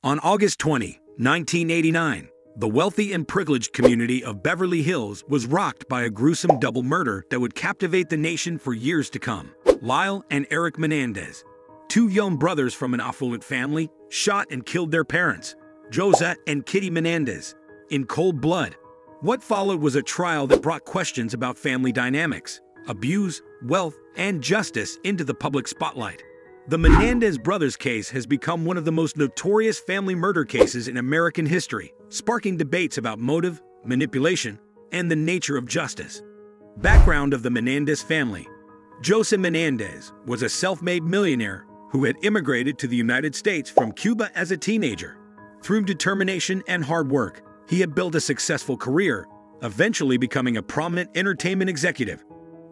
On August 20, 1989, the wealthy and privileged community of Beverly Hills was rocked by a gruesome double murder that would captivate the nation for years to come. Lyle and Erik Menéndez, two young brothers from an affluent family, shot and killed their parents, 𝐤𝐡𝐚𝐩𝐭𝐚𝐢𝐥𝐬 and 𝐂𝐡𝐚𝐀𝐃 Menéndez, in cold blood. What followed was a trial that brought questions about family dynamics, abuse, wealth, and justice into the public spotlight. The Menéndez brothers case has become one of the most notorious family murder cases in American history, sparking debates about motive, manipulation, and the nature of justice. Background of the Menéndez family. 𝐤𝐡𝐚 Menéndez was a self-made millionaire who had immigrated to the United States from Cuba as a teenager. Through determination and hard work, he had built a successful career, eventually becoming a prominent entertainment executive.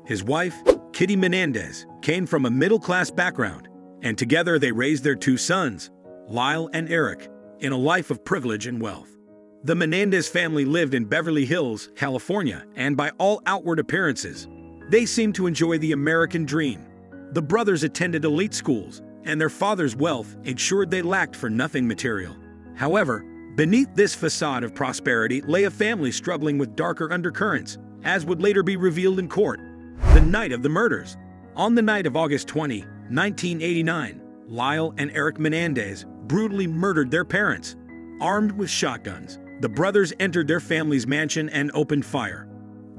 His wife, 𝐂𝐡𝐚 Menéndez, came from a middle-class background, and together they raised their two sons, Lyle and Erik, in a life of privilege and wealth. The Menéndez family lived in Beverly Hills, California, and by all outward appearances, they seemed to enjoy the American dream. The brothers attended elite schools, and their father's wealth ensured they lacked for nothing material. However, beneath this facade of prosperity lay a family struggling with darker undercurrents, as would later be revealed in court. The night of the murders. On the night of August 20, 1989, Lyle and Erik Menéndez brutally murdered their parents. Armed with shotguns, the brothers entered their family's mansion and opened fire.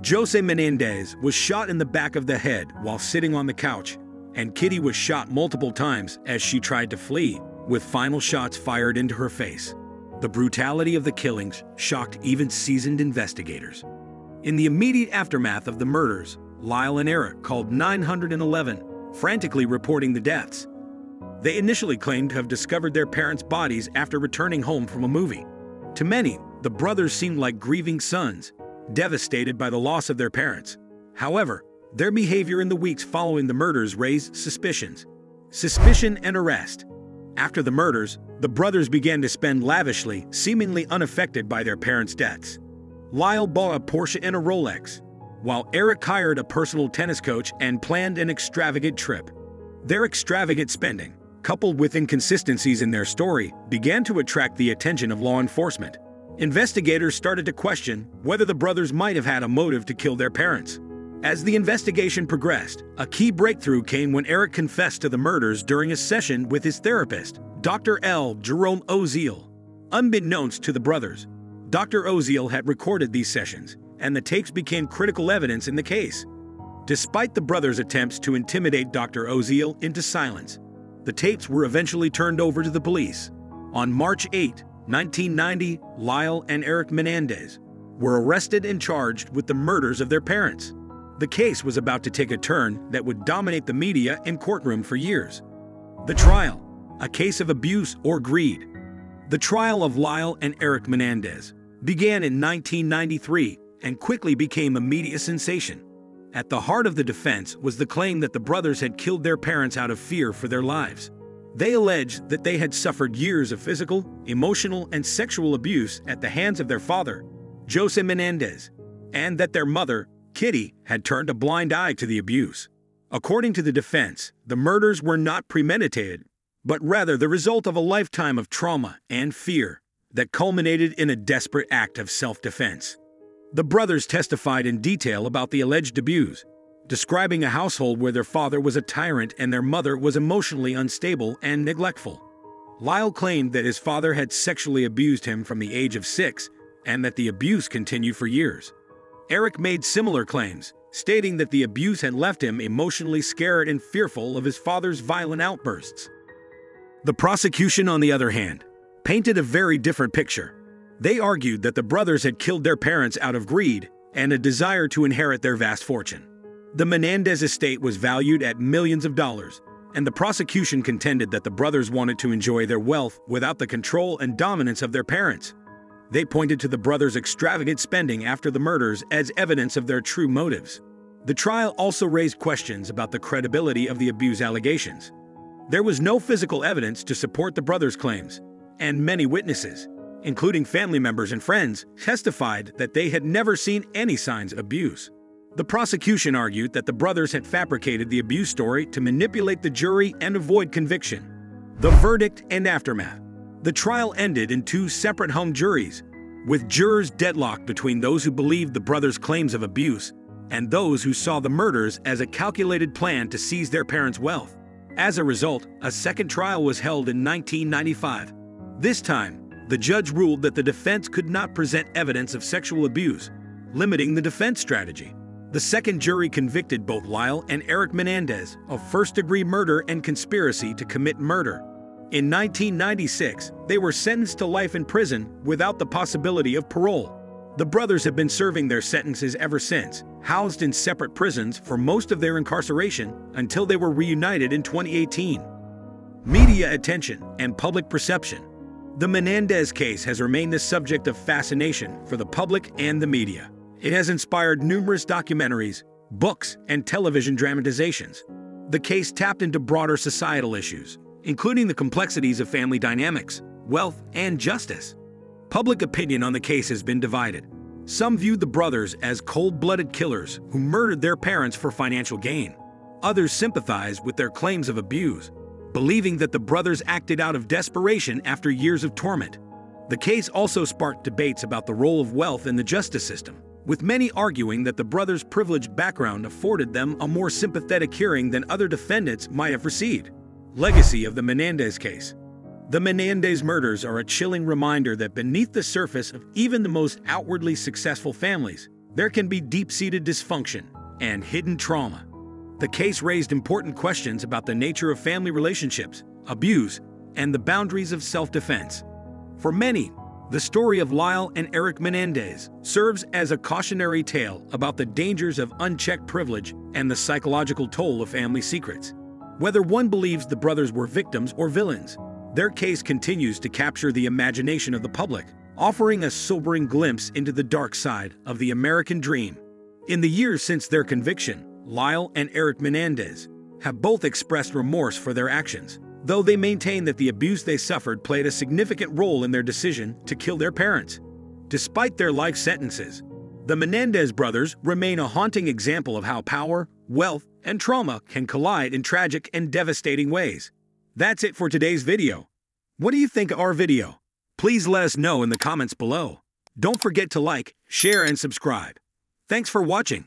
𝐤𝐡𝐚 Menéndez was shot in the back of the head while sitting on the couch, and 𝐂𝐡𝐚 was shot multiple times as she tried to flee, with final shots fired into her face. The brutality of the killings shocked even seasoned investigators. In the immediate aftermath of the murders, Lyle and Erik called 911, frantically reporting the deaths. They initially claimed to have discovered their parents' bodies after returning home from a movie. To many, the brothers seemed like grieving sons, devastated by the loss of their parents. However, their behavior in the weeks following the murders raised suspicions. Suspicion and arrest. After the murders, the brothers began to spend lavishly, seemingly unaffected by their parents' deaths. Lyle bought a Porsche and a Rolex, while Erik hired a personal tennis coach and planned an extravagant trip. Their extravagant spending, coupled with inconsistencies in their story, began to attract the attention of law enforcement. Investigators started to question whether the brothers might have had a motive to kill their parents. As the investigation progressed, a key breakthrough came when Erik confessed to the murders during a session with his therapist, Dr. 𝐿𝐸𝐿. Unbeknownst to the brothers, Dr. 𝐿 had recorded these sessions, and the tapes became critical evidence in the case. Despite the brothers' attempts to intimidate Dr. 𝐿 into silence, the tapes were eventually turned over to the police. On March 8, 1990, Lyle and Erik Menéndez were arrested and charged with the murders of their parents. The case was about to take a turn that would dominate the media and courtroom for years. The trial, a case of abuse or greed. The trial of Lyle and Erik Menéndez began in 1993 and quickly became a media sensation. At the heart of the defense was the claim that the brothers had killed their parents out of fear for their lives. They alleged that they had suffered years of physical, emotional, and sexual abuse at the hands of their father, 𝐤𝐡𝐚 Menéndez, and that their mother, 𝐂𝐡𝐚, had turned a blind eye to the abuse. According to the defense, the murders were not premeditated, but rather the result of a lifetime of trauma and fear that culminated in a desperate act of self-defense. The brothers testified in detail about the alleged abuse, describing a household where their father was a tyrant and their mother was emotionally unstable and neglectful. Lyle claimed that his father had sexually abused him from the age of 6 and that the abuse continued for years. Erik made similar claims, stating that the abuse had left him emotionally scared and fearful of his father's violent outbursts. The prosecution, on the other hand, painted a very different picture. They argued that the brothers had killed their parents out of greed and a desire to inherit their vast fortune. The Menéndez estate was valued at millions of dollars, and the prosecution contended that the brothers wanted to enjoy their wealth without the control and dominance of their parents. They pointed to the brothers' extravagant spending after the murders as evidence of their true motives. The trial also raised questions about the credibility of the abuse allegations. There was no physical evidence to support the brothers' claims, and many witnesses, including family members and friends, testified that they had never seen any signs of abuse. The prosecution argued that the brothers had fabricated the abuse story to manipulate the jury and avoid conviction. The verdict and aftermath. The trial ended in two separate hung juries, with jurors deadlocked between those who believed the brothers' claims of abuse and those who saw the murders as a calculated plan to seize their parents' wealth. As a result, a second trial was held in 1995. This time, the judge ruled that the defense could not present evidence of sexual abuse, limiting the defense strategy. The second jury convicted both Lyle and Erik Menéndez of first-degree murder and conspiracy to commit murder. In 1996, they were sentenced to life in prison without the possibility of parole. The brothers have been serving their sentences ever since, housed in separate prisons for most of their incarceration until they were reunited in 2018. Media attention and public perception. The Menéndez case has remained the subject of fascination for the public and the media. It has inspired numerous documentaries, books, and television dramatizations. The case tapped into broader societal issues, including the complexities of family dynamics, wealth, and justice. Public opinion on the case has been divided. Some viewed the brothers as cold-blooded killers who murdered their parents for financial gain. Others sympathized with their claims of abuse, believing that the brothers acted out of desperation after years of torment. The case also sparked debates about the role of wealth in the justice system, with many arguing that the brothers' privileged background afforded them a more sympathetic hearing than other defendants might have received. Legacy of the Menéndez case. The Menéndez murders are a chilling reminder that beneath the surface of even the most outwardly successful families, there can be deep-seated dysfunction and hidden trauma. The case raised important questions about the nature of family relationships, abuse, and the boundaries of self-defense. For many, the story of Lyle and Erik Menéndez serves as a cautionary tale about the dangers of unchecked privilege and the psychological toll of family secrets. Whether one believes the brothers were victims or villains, their case continues to capture the imagination of the public, offering a sobering glimpse into the dark side of the American dream. In the years since their conviction, Lyle and Erik Menéndez have both expressed remorse for their actions, though they maintain that the abuse they suffered played a significant role in their decision to kill their parents. Despite their life sentences, the Menéndez brothers remain a haunting example of how power, wealth, and trauma can collide in tragic and devastating ways. That's it for today's video. What do you think of our video? Please let us know in the comments below. Don't forget to like, share, and subscribe. Thanks for watching.